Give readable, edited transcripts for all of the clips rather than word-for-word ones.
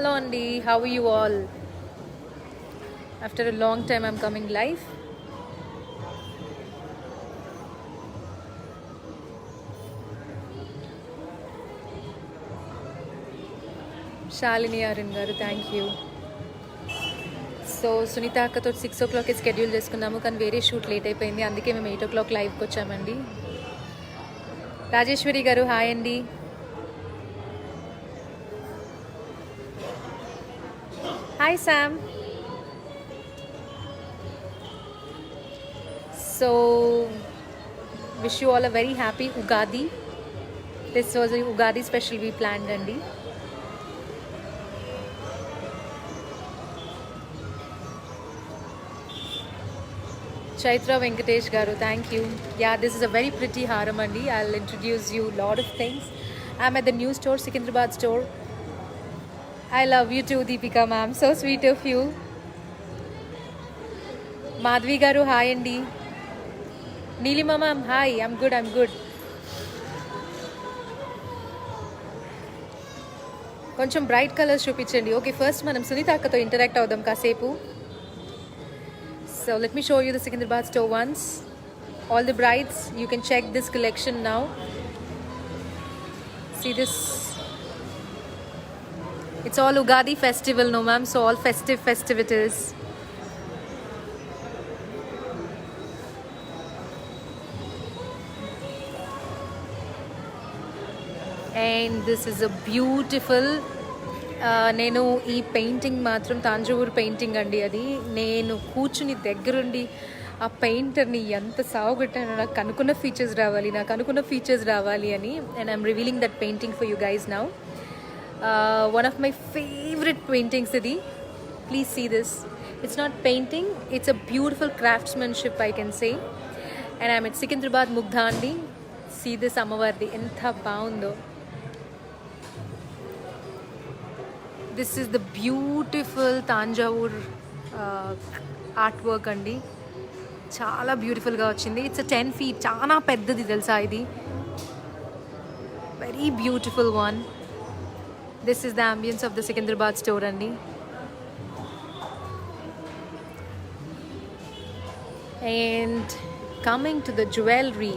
Hello Andy, how are you all? After a long time I'm coming live. Shalini Arun garu, thank you. So Sunitha అక్కతో 6 o'clock schedule చేసుకున్నాము కానీ వేరే shoot late అయిపోయింది, అందుకే మేము 8 o'clock లైవ్కి వచ్చామండి. రాజేశ్వరి గారు హాయ్ అండి. Hi Sam. So wish you all a very happy Ugadi. This was Ugadi special we planned అండి. Chaitra Venkatesh garu, thank you. Yeah, this is a very pretty haram andi. I'll introduce you lot of things. I'm at the new store, Secunderabad store. I love you too, Deepika ma'am. So sweet of you. Madhvi garu, hi andi. Neelima ma'am, hi. I'm good. కొంచెం bright colours చూపించండి. Okay, first మనం సునీత అక్కతో interact అవుదాం కాసేపు. So let me show you the Secunderabad store once. All the brides, you can check this collection now. See this? It's all Ugadi festival, no ma'am, so all festivities. And this is a beautiful నేను ఈ painting మాత్రం Thanjavur painting అండి. అది నేను కూర్చుని దగ్గరుండి ఆ పెయింటర్ని ఎంత సాగుగొట్టానో, నాకు అనుకున్న ఫీచర్స్ రావాలి అని. And I'm revealing that painting for you guys now. One of my favourite paintings ఇది. Please see this. It's not painting, it's a beautiful craftsmanship I can say. And I'm at Secunderabad Mugdha అండి. See this అమ్మవారిది ఎంత బాగుందో. This is the beautiful Thanjavur art work అండి. చాలా బ్యూటిఫుల్గా వచ్చింది. It's 10 feet, చాలా పెద్దది తెలుసా ఇది. Very beautiful one. This is the ambience of the Secunderabad store అండి. And coming to the jewellery,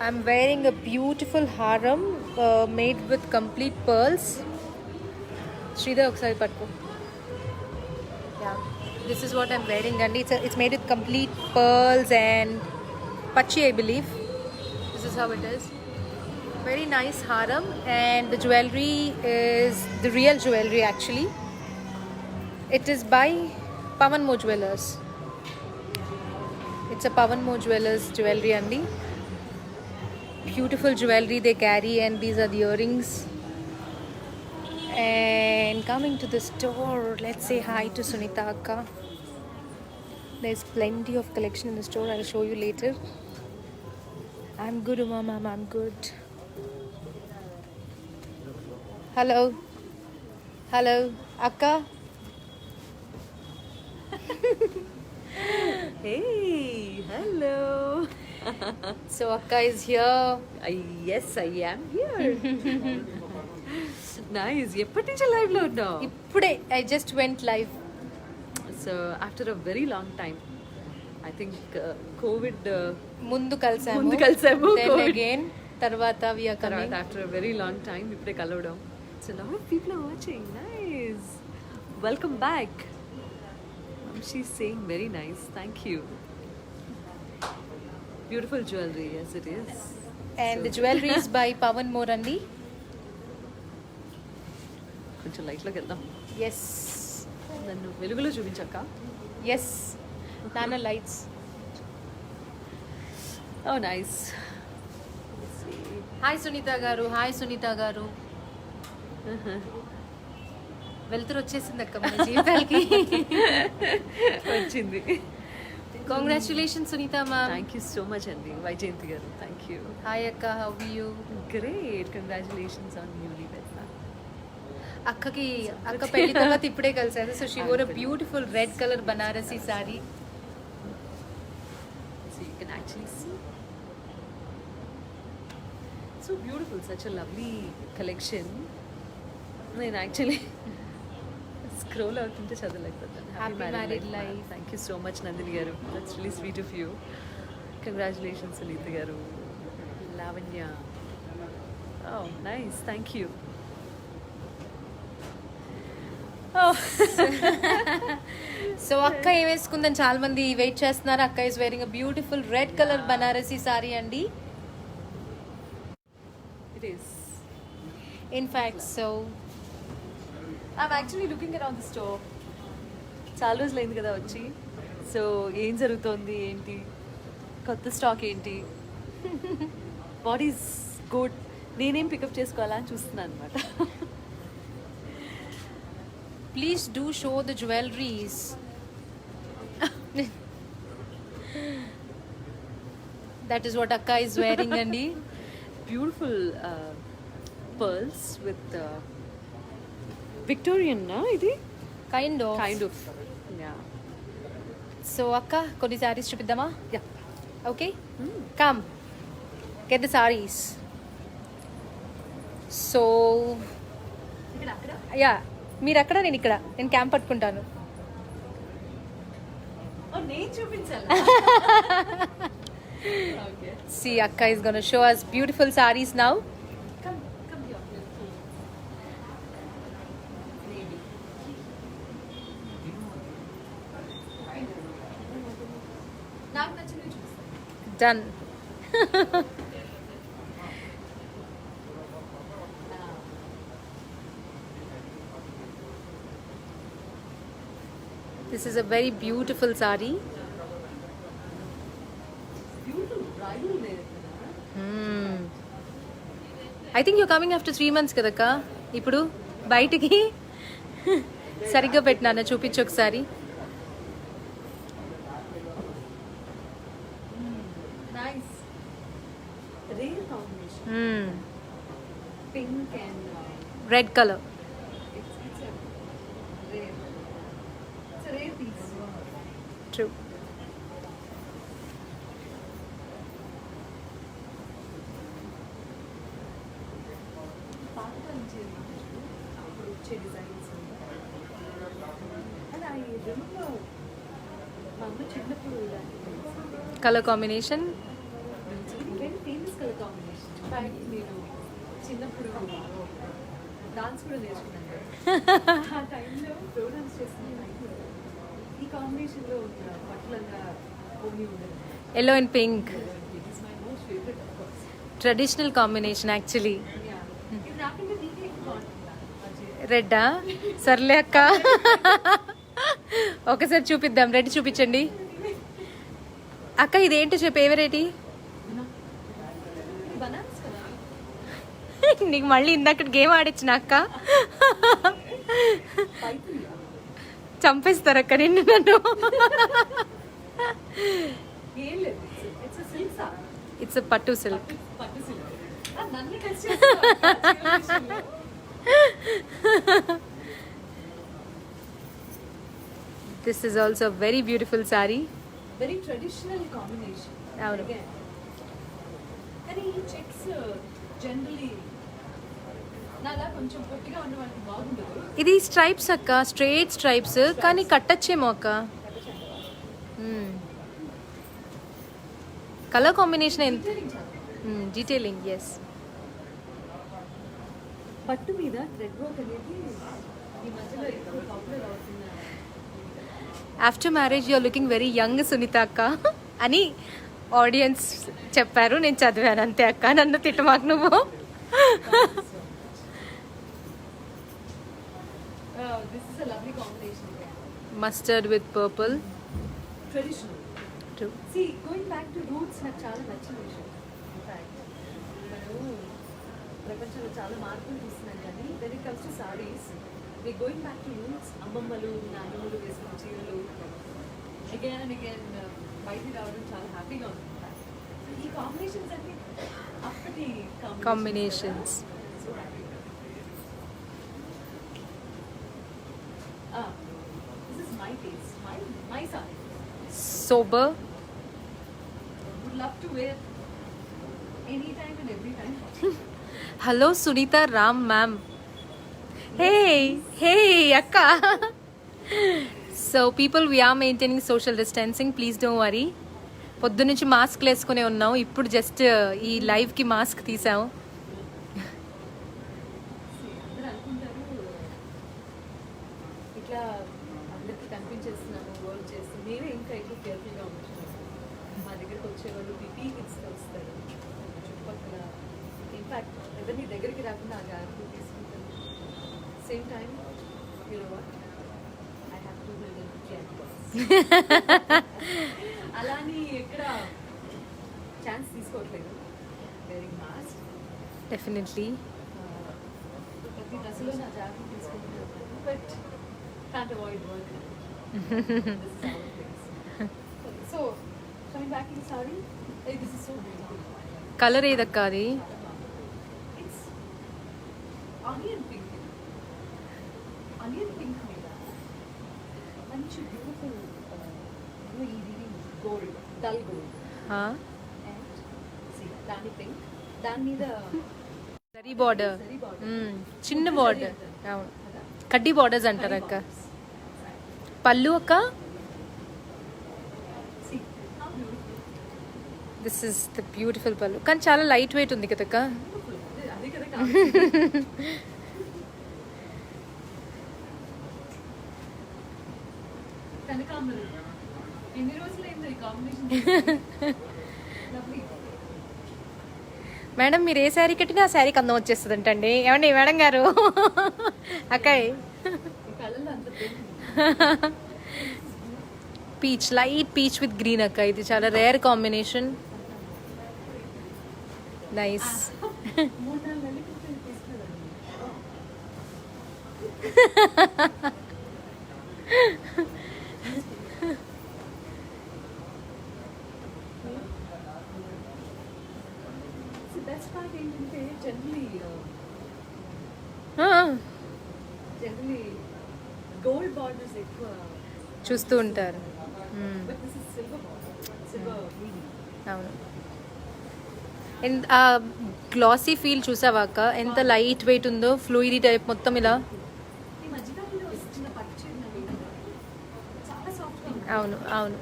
I'm wearing a beautiful హారం made with complete pearls. Sridhar ఒకసారి పట్టుకో. Yeah, this is what I'm wearing అండి. It's made with complete pearls and pachi, I believe. This is how it is. Very nice haram, and the jewelry is the real jewelry actually. It is by Pavan Mo Jewellers. It's a Pavan Mo Jewellers jewelry andi. Beautiful jewelry they carry, and these are the earrings. And coming to the store, let's say hi to Sunita Akka. There's plenty of collection in the store. I'll show you later. I'm good, Uma ma'am. I'm good. Hello, Akka. Hey, hello. So Akka is here. Yes, I am here. Nice. ఎప్పటి నుంచి live లో ఉన్నావు? ఇప్పుడే I just went live. So after a very long time, I think COVID ముందు కలిసాము. Then COVID. again తర్వాత we are coming. After a very long time ఇప్పుడే కలవడం. So a lot of people are watching. Nice. Welcome back. She's saying very nice. Thank you. Beautiful jewelry, yes it is. And the jewelry is by Pavan Mo andi. కొంచెం లైట్లోకి వెళ్దాం. Yes, నన్ను వెలుగులో చూపించాక. Yes, నాన్న lights. Oh nice. Hi Sunitha garu. వెళ్తురు వచ్చేసింది అక్క మన జీవితాలకి. వచ్చింది. Congratulations Sunitha ma'am. Thank you so much అండి Vyjayanthi garu. Thank you. Hi అక్క, how are you? Great. Congratulations on newly wed. అక్క పెళ్లి తర్వాత ఇప్పుడే కలిసారు. So she wore a beautiful red colour Banarasi sari. So you can actually see. So beautiful, such a lovely collection. నేను actually scroll అవుతుంటే చదవలేకపోతాను. Happy married life. Thank you so much Nandini garu, that's really sweet of you. Congratulations Sunitha garu. Lavanya, oh nice, thank you. So అక్క ఏం వేసుకుందని చాలా మంది wait చేస్తున్నారు. అక్క is wearing a beautiful red colour Banarasi sari అండి. It is. In fact so I'm actually looking around the store. చాలా రోజులు అయింది కదా వచ్చి. సో ఏం జరుగుతోంది, ఏంటి కొత్త స్టాక్, ఏంటి వాట్ ఈస్ గుడ్, నేనేం పికప్ చేసుకోవాలా అని చూస్తున్నాను అనమాట. Please do show the jewelleries. That is what అక్క ఇస్ వేరింగ్ అండి. బ్యూటిఫుల్ పర్ల్స్ విత్ విక్టోరియన్ ఇది కైండ్ కైండ్ ఆఫ్. సో అక్క కొన్ని సారీస్ చూపిద్దామా? Yeah, okay, come get the saris. So అక్కడ యా, మీరు అక్కడ, నేను ఇక్కడ. నేను క్యాంప్ పట్టుకుంటాను. నేను చూపించాలి. See, Akka is going to show us beautiful sarees now. Come here. Maybe. నాకు నచ్చినవి చూపిస్తాను. Done. This is a very beautiful saree. Beautiful bridal wear. I think you're coming after 3 months కదక్క. ఇప్పుడు బయటికి సరిగ్గా పెట్టినా చూపించు ఒకసారి. Nice rare combination, pink and red colour. it's a rare. It's a rare piece. True. పాత నుంచి అప్పుడు వచ్చే డిజైన్స్. అండ్ ఐ రిమెంబర్ మా అమ్మ చిన్నప్పుడు ఇలాంటి colour combination. Very famous colour combination. In fact నేను చిన్నప్పుడు డాన్స్ కూడా నేర్చుకున్నాను. ఆ టైంలో ప్రోగ్రామ్స్ చేసిన టైంలో ఈ కాంబినేషన్లో ఉన్న పట్టులంగా ఓన్లీ ఉండదు. Yellow and pink. It is my most favourite of course. Traditional combination actually. ఇది నాకంటే నీకే ఎక్కువ బాగుంటుందా? రెడ్డా? సర్లే అక్క, ఒకసారి చూపిద్దాం. రెడ్ చూపించండి అక్క. ఇదేంటో చెప్పు, ఏ వెరైటీ? బనారస్ కదా. నీకు మళ్ళీ ఇందాక గేమ్ ఆడిచ్చిన అక్క. చంపేస్తారు అక్క నిన్ను, నన్ను. ఏం లేదు, ఇట్స్ సిల్క్ సార్. ఇట్స్ పట్టు సిల్క్. పట్టు సిల్క్. నన్ను కలిసి this is also very beautiful sorry. Very traditional combination. అవును. కానీ ఈ చెక్స్ జనరలీ నాలా కొంచెం పొట్టిగా ఉన్న వాళ్ళకి బాగుండదు. ఇది స్ట్రైప్స్ అక్క, స్ట్రైట్ స్ట్రైప్స్, కానీ కట్టచ్చేమో అక్క. కలర్ కాంబినేషన్ ఎంత డీటెయిలింగ్. ఎస్, పట్టు మీద థ్రెడ్ వర్క్ అనేది ఈ మధ్యలో ఎక్కువ పాపులర్ అవుతుంది. After marriage you're looking very young Sunitha అక్క అని ఆడియన్స్ చెప్పారు. నేను చదివాను అంతే అక్క, నన్ను తిట్టమాకు నువ్వు. This is a lovely combination. Mustard with purple. Traditional. True. See, going back to roots నాకు చాలా నచ్చిన విషయం. ఇన్ఫ్యాక్ట్ మనం ప్రపంచంలో చాలా మార్పులు చూస్తున్నాం, కానీ when it comes to saris we going back to roots. అమ్మమ్మలు నాన్నమ్మలు వేసుకున్న చీరలు అగైన్ అండ్ అగైన్ బయటికి రావడం చాలా హ్యాపీగా ఉంది. ఈ కాంబినేషన్స్ అన్ని అప్పటి Combinations. So happy. This is my taste, my sari. Sober. Would love to wear anytime and every time. Hello Sunitha Ram ma'am. Hey hey అక్క. So people we're maintaining social distancing, please don't worry. పొద్దున్నుంచి మాస్క్లు వేసుకునే ఉన్నాం, ఇప్పుడు just ఈ లైవ్కి mask తీసాం. అందరూ అనుకుంటారు ఇట్లా అందరికి కనిపించేస్తున్నాము వర్క్ చేస్తూ, మేమే ఇంకా ఎక్కువ కేర్ఫుల్గా ఉంటున్నాము. మా దగ్గరికి వచ్చేవాళ్ళు పీపీ కిట్స్తో వస్తారు చుట్టుపక్కల. ఇన్ఫ్యాక్ట్ ఎవరిని దగ్గరికి రాకుండా ఆ జాగ్రత్తలు తీసుకుంటాను. Same time I have to అలా అని ఎక్కడ ఛాన్స్ తీసుకోవట్లేదు. Wearing mask definitely. ప్రతి దశలో నా జాగ్రత్త తీసుకుంటున్నాను. But can't avoid work. This is our place. So, coming back to the saree, hey, this is so beautiful. Colour ఏదక్క అది? It's onion pink. Onion pink మీద మంచి beautiful gold, dull gold. And see, దాని pink. దాని మీద zari border, zari border. చిన్న border. అవును, కడ్డీ బార్డర్స్ అంటారు అక్క. పళ్ళు అక్క, See, how beautiful. This is the beautiful పళ్ళు, కానీ చాలా లైట్ వెయిట్ ఉంది కదక్క. Beautiful. అదే కదా కావాలి. కనకాంబరం ఎన్ని రోజులైందో ఈ కాంబినేషన్. లవ్లీ. మేడం మీరు ఏ శారీ కట్టినా ఆ శారీకి అందం వచ్చేస్తుంది అంటండి. ఏమండి మేడం గారు? అక్కయ్ ఈ కళ్ళల్లో అంత ప్రేమ. Peach, light peach with green అక్క. ఇది చాలా రేర్ కాంబినేషన్. నైస్. 3-4 నెలల క్రితం తీసుకున్నారండి. బెస్ట్ పార్ట్ ఏంటంటే జనరలీ గోల్డ్ బార్డర్స్ ఎక్కువ చూస్తూ ఉంటారు. But this is silver border, silver weaving. అవును. అండ్ ఆ గ్లాసీ ఫీల్ చూసావా అక్క? ఎంత లైట్ వెయిట్ ఉందో, ఫ్లూయిడీ టైప్ మొత్తం ఇలా. ఈ మధ్యకాలంలో వచ్చిన పట్టు చీరలు అవి చాలా సాఫ్ట్గా ఉంది. అవును అవును.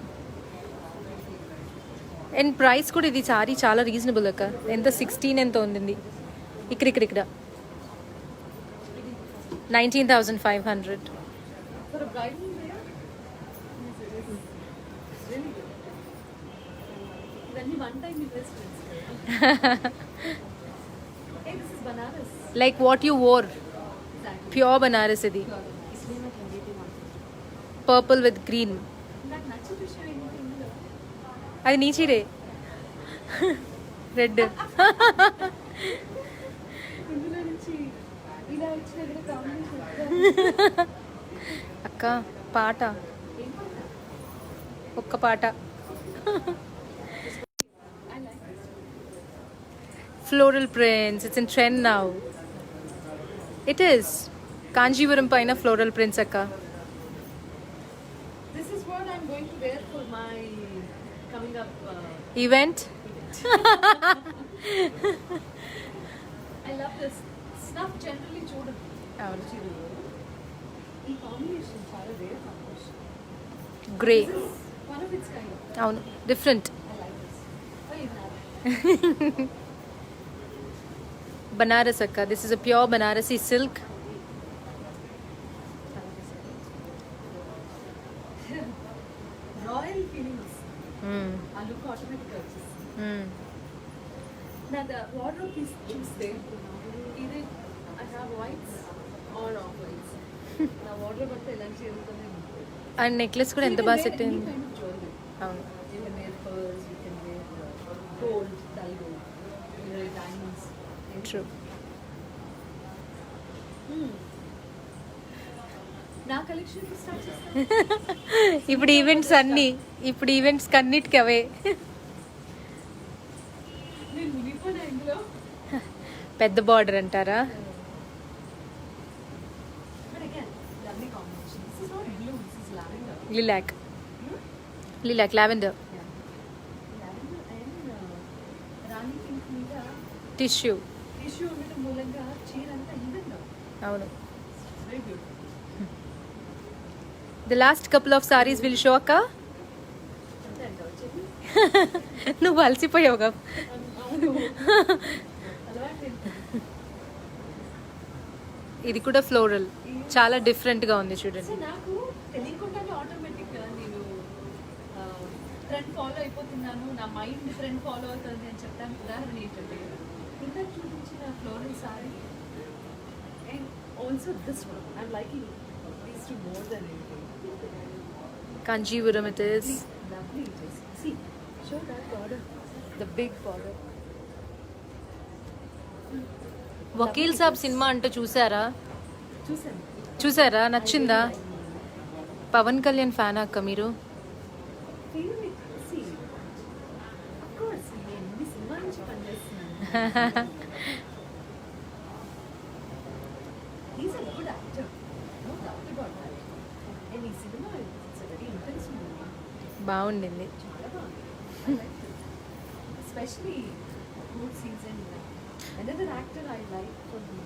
అండ్ ప్రైస్ కూడా ఇది సారీ చాలా రీజనబుల్ అక్క. ఎంత 16 ఎంత ఉంది ఇక్కడ 19,500. For a bridal wear, it's really good. ఇవన్నీ one time investments. Hey, this is Banaras. Like what you wore, Exactly. Pure Banaras ఇది. इसलिए मैं ठंडी थी वहाँ. Purple with green. నాకు నచ్చిన విషయం ఏంటంటే ఇందులో అది నీ చీరే. రెడ్. ఇందులో నుంచి ఇలా వచ్చిన దగ్గర కాంబినేషన్. అక్క పాట, ఏం పాట? ఒక్క పాట. I like this. Floral prints, it's in trend now. It is Kanjeevaram పైన ఫ్లోరల్ ప్రింట్స్ అక్క. This is what I'm going to wear for my coming up event. I love this. Snuff generally చూడదు. అవును. చీరలో. ఈ కాంబినేషన్ చాలా rare combination. Grey. This is one of its kind. అవును, different. I like this. Oh, you have it. Banaras అక్క. This is a pure Banarasi silk. Royal feelings. ఆ look ఆటోమేటిక్గా వచ్చేస్తుంది. నా వార్డ్రోబ్ తీసి చూస్తే ఇది I have whites or off whites. నా వార్డ్రోబ్ అంతా ఎలాంటి చేరుతుంది. అండ్ నెక్లెస్ కూడా ఎంత బాగా సెట్ అయింది. జ్యువెలరీ. అవును. You can wear pearls, you can wear gold, dull gold, you can wear diamonds. True. నా కలెక్షన్ స్టార్ట్ చేస్తాను. ఇప్పుడు ఈవెంట్స్ కన్నిటికి అవే. నేను మునిగిపోయినా ఇందులో. పెద్ద బార్డర్ అంటారా? But again, lovely combination. This is not blue, this is lavender. Lilac. Lavender. Yeah. Lavender and Rani pink మీద tissue. Tissue ఉండటం మూలంగా చీర అంతా ఈవెన్గా అవును. Very beautiful. The last couple of sarees will show అక్క. అంతే అంట వచ్చేది. నువ్వు అలసిపోయావుగా. అవును, అలవాటు. ఇది కూడా ఫ్లోరల్, చాలా డిఫరెంట్గా ఉంది చూడండి. సో నాకు తెలియకుండానే ఆటోమేటిక్గా నేను ట్రెండ్ ఫాలో అయిపోతున్నాను, నా మైండ్ ట్రెండ్ ఫాలో అవుతుంది అని చెప్పడానికి ఉదాహరణ ఏంటంటే ఇంత చూపించిన floral sorry and also this one I'm liking these to more than anything. Kanchipuram it is. Lovely it is. See, show that border, the big border. Vakeel Saab cinema అంటే చూసారా? చూసాను. చూసారా? నచ్చిందా? పవన్ కళ్యాణ్ ఫ్యాన్ అక్క మీరు? ఫేవరెట్. See, of course, నేను ఎన్ని cinema నుంచి పనిచేస్తున్నాను. He's a good actor, no doubt about that. And ఈ cinema it's a very intense movie. బాగుండింది. చాలా బాగుంది. I liked it. Especially good season. Another actor I like from the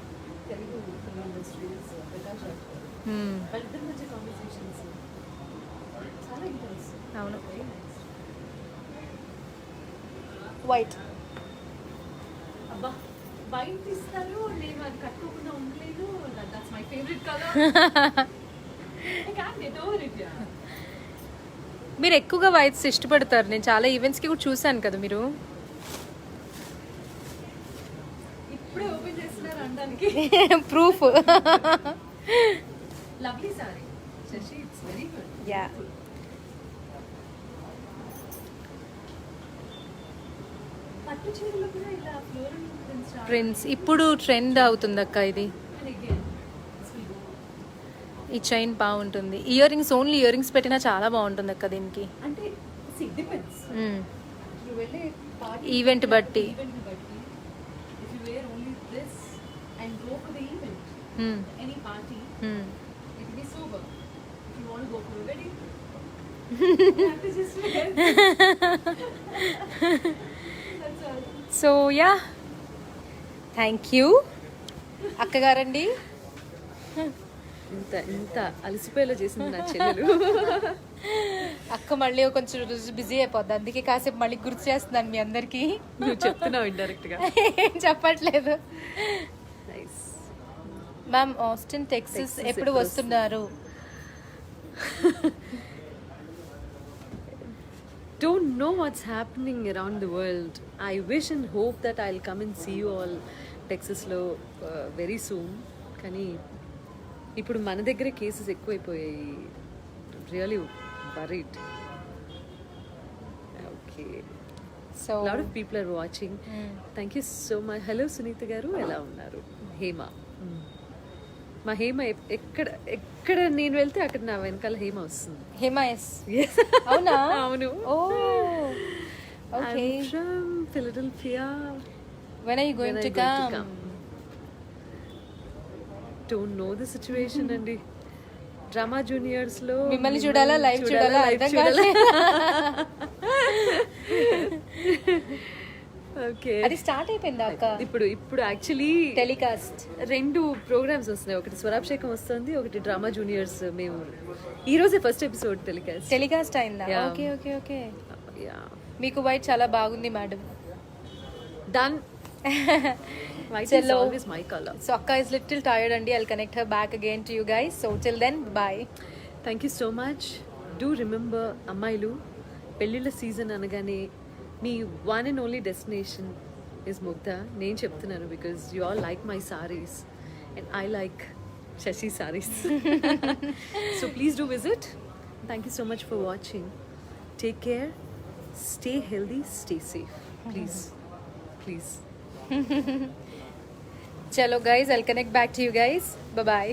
Telugu film industry is Prakash Raj. వాళ్ళిద్దరి మధ్య conversations చాలా intense. అవును. Very nice. White. అబ్బా white తీస్తారు, నేను అది కట్టుకోకుండా ఉండలేదు. That's my favourite colour. I can't get over it. మీరు ఎక్కువగా వైట్స్ ఇష్టపడతారు. నేను చాలా ఈవెంట్స్కి కూడా చూశాను కదా మీరు. ఇప్పుడే ఓపెన్ చేస్తున్నారు అనడానికి. Proof. Lovely sari Shashi, it's very good. Yeah. పట్టు చీరలో కూడా ఇలా ఫ్లోరల్ ప్రిన్స్ ఇప్పుడు ట్రెండ్ అవుతుంది అక్క ఇది. ఈ చైన్ బాగుంటుంది. Ear rings, only ear rings పెట్టినా చాలా బాగుంటుంది అక్క దీనికి. అంటే డిపెండ్స్ నువ్వు వెళ్ళే ఈవెంట్ బట్టి. ఈవెంట్ బట్టి if you wear only this and go for the event any party it be sober. If you want go for a wedding you have to just wear. That's all. So yeah, thank you అక్కగారండి. ఇంత అలసిపోయేలా చేసింది నా చెల్లెలు. అక్క మళ్ళీ కొంచెం busy అయిపోద్ది, అందుకే కాసేపు మళ్ళీ గుర్తు చేస్తున్నాను మీ అందరికీ. నువ్వు చెప్తున్నావు ఇండైరెక్ట్గా. ఏం చెప్పట్లేదు. నైస్. మ్యామ్ ఆస్టిన్ టెక్సస్ ఎప్పుడు వస్తున్నారు? Don't know what's happening around the world. I wish and hope that I'll come and see you all Texas lo very soon. కానీ ఇప్పుడు మన దగ్గర కేసెస్ ఎక్కువైపోయాయి. Really worried. Okay. So A lot of people are watching. Thank you so much. Hello Sunita garu, ఎలా ఉన్నారు? హేమ. మా హేమ ఎక్కడ నేను వెళ్తే అక్కడ నా వెనకాల హేమ వస్తుంది. హిమాయస్. అవునా? అవును. ఓ okay. I'm from Philadelphia. When are you going to come? Don't know the situation అండి. డ్రామా జూనియర్స్ లో మిమ్మల్ని చూడాలా, లైవ్ చూడాలా అర్థం కాలేదు. ఓకే, అది స్టార్ట్ అయిపోయిందా అక్క? ఇప్పుడు యాక్చువల్లీ టెలికాస్ట్ 2 ప్రోగ్రామ్స్ వస్తున్నాయి. ఒకటి స్వరాభిషేకం వస్తుంది, ఒకటి డ్రామా జూనియర్స్. మేము ఈ రోజే ఫస్ట్ ఎపిసోడ్ టెలికాస్ట్ అయిందా? Yeah. Okay okay okay. Yeah మీకు వైట్ చాలా బాగుంది madam. Done. White is Cello. always my color. So Akka is little tired and I'll connect her back again to you guys. So till then, bye. Thank you so much. Do remember, అమ్మాయిలు పెళ్ళిళ్ళ season అనగానే మీ one and only destination is Mugdha. నేను చెప్తున్నాను because you all like my saris and I like Shashi saris. So please do visit. Thank you so much for watching. Take care, stay healthy, stay safe. Please please. Chalo guys, I'll connect back to you guys. Bye bye.